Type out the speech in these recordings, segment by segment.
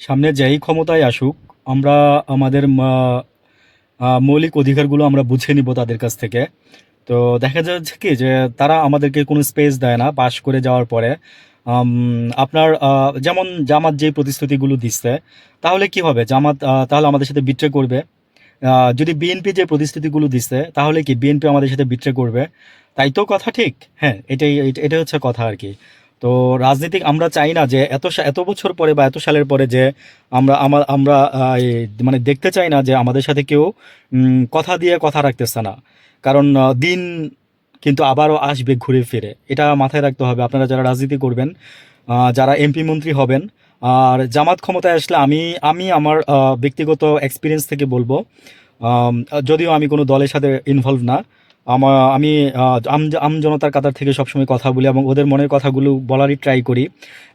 সামনে যেই ক্ষমতায় আসুক, আমরা আমাদের মৌলিক অধিকারগুলো আমরা বুঝে নিব তাদের কাছ থেকে। তো দেখা যাচ্ছে কি যে তারা আমাদেরকে কোনো স্পেস দেয় না পাশ করে যাওয়ার পরে। আপনার যেমন জামাত যেই প্রতিশ্রুতিগুলো দিচ্ছে, তাহলে কি হবে? জামাত তাহলে আমাদের সাথে বিট্রে করবে। যদি বিএনপি যে প্রতিশ্রুতিগুলো দিচ্ছে, তাহলে কি বিএনপি আমাদের সাথে বিট্রে করবে? তাই তো কথা, ঠিক? হ্যাঁ, এটাই হচ্ছে কথা আর কি। তো রাজনীতিক আমরা চাই না যে এত বছর পরে বা এত সালের পরে যে আমরা মানে দেখতে চাই না যে আমাদের সাথে কেউ কথা দিয়ে কথা রাখতেছে না। কারণ দিন কিন্তু আবারও আসবে ঘুরে ফিরে, এটা মাথায় রাখতে হবে আপনারা যারা রাজনীতি করবেন, যারা এমপি মন্ত্রী হবেন। আর জামাত ক্ষমতায় আসলে আমি আমি আমার ব্যক্তিগত এক্সপিরিয়েন্স থেকে বলবো, যদিও আমি কোনো দলের সাথে ইনভলভ না, আমি জনতার কাতার থেকে সবসময় কথা বলি এবং ওদের মনের কথাগুলো বলারই ট্রাই করি,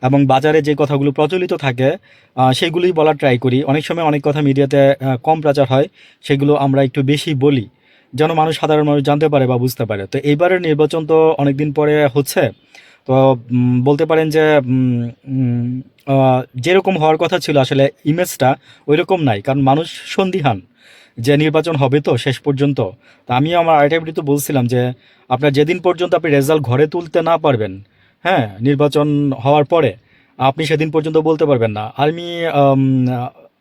এবং বাজারে যে কথাগুলো প্রচলিত থাকে সেগুলোই বলার ট্রাই করি। অনেক সময় অনেক কথা মিডিয়াতে কম প্রচার হয়, সেগুলো আমরা একটু বেশি বলি, যেন সাধারণ মানুষ জানতে পারে বা বুঝতে পারে। তো এইবারের নির্বাচন তো অনেক দিন পরে হচ্ছে। তো বলতে পারেন যে উম, উম, যেরকম হওয়ার কথা ছিল আসলে ইমেজটা ওইরকম নাই, কারণ মানুষ সন্দিহান যে নির্বাচন হবে তো শেষ পর্যন্ত। তা আমি আমার আরেকটা ভিডিওতে বলছিলাম যে আপনার যেদিন পর্যন্ত আপনি রেজাল্ট ঘরে তুলতে না পারবেন, হ্যাঁ, নির্বাচন হওয়ার পরে আপনি সেদিন পর্যন্ত বলতে পারবেন না। আর আমি আম,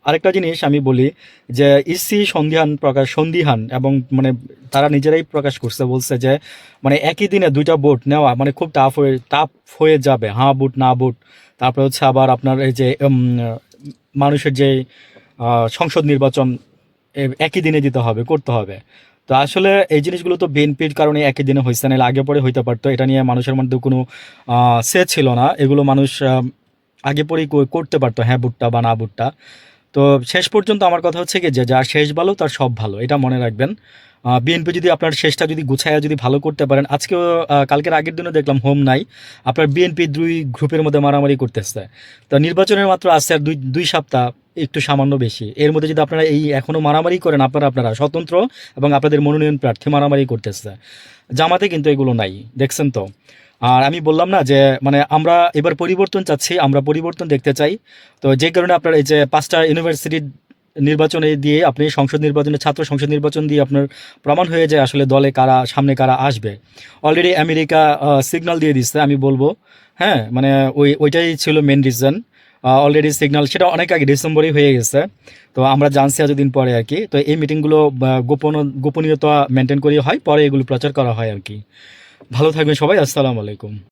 আরেকটা জিনিস আমি বলি যে ইসি সন্দিহান এবং মানে তারা নিজেরাই প্রকাশ করছে, বলছে যে মানে একই দিনে দুইটা ভোট নেওয়া মানে খুব টাফ হয়ে যাবে। হ্যাঁ ভোট না ভোট, তারপরে হচ্ছে আবার আপনার এই যে মানুষের যে সংসদ নির্বাচন একই দিনে দিতে হবে, করতে হবে। তো আসলে এই জিনিসগুলো তো বিএনপির কারণে একই দিনে হয়েছে, নাহলে আগে পরে হইতে পারতো। এটা নিয়ে মানুষের মধ্যে কোনো সে ছিল না, এগুলো মানুষ আগে পরেই করতে পারতো, হ্যাঁ ভুট্টা বা না ভুট্টা। তো শেষ পর্যন্ত আমার কথা হচ্ছে কি যে যার শেষ ভালো তার সব ভালো, এটা মনে রাখবেন। বিএনপি যদি আপনার শেষটা যদি গুছাইয়া যদি ভালো করতে পারেন, আজকেও কালকের আগের দিনও দেখলাম হোম নাই, আপনার বিএনপি দুই গ্রুপের মধ্যে মারামারি করতেছে। তো নির্বাচনের মাত্র আছে আর দুই দুই সপ্তাহ, একটু সামান্য বেশি। এর মধ্যে যদি আপনারা এই এখনো মারামারি করেন, আপনারা স্বতন্ত্র এবং আপনাদের মনোনয়ন প্রার্থী মারামারি করতেছে। জামাতে কিন্তু এগুলো নাই, দেখছেন তো। আর আমি বললাম না যে মানে আমরা এবার পরিবর্তন চাচ্ছি, আমরা পরিবর্তন দেখতে চাই। তো যে কারণে আপনার এই যে 5টা ইউনিভার্সিটির নির্বাচনে দিয়ে আপনি সংসদ নির্বাচনে ছাত্র সংসদ নির্বাচন দিয়ে আপনার প্রমাণ হয়ে যায় আসলে দলে কারা, সামনে কারা আসবে। অলরেডি আমেরিকা সিগন্যাল দিয়ে দিচ্ছে, আমি বলবো। হ্যাঁ, মানে ওইটাই ছিল মেন রিজন। অলরেডি সিগন্যাল সেটা অনেক আগে ডিসেম্বরেই হয়ে গেছে। তো আমরা জানছি এতদিন পরে আর কি। তো এই মিটিংগুলো গোপনীয়তা মেনটেন করে হয়, পরে এগুলো প্রচার করা হয় আর কি। ভালো থাকবেন সবাই, আসসালামু আলাইকুম।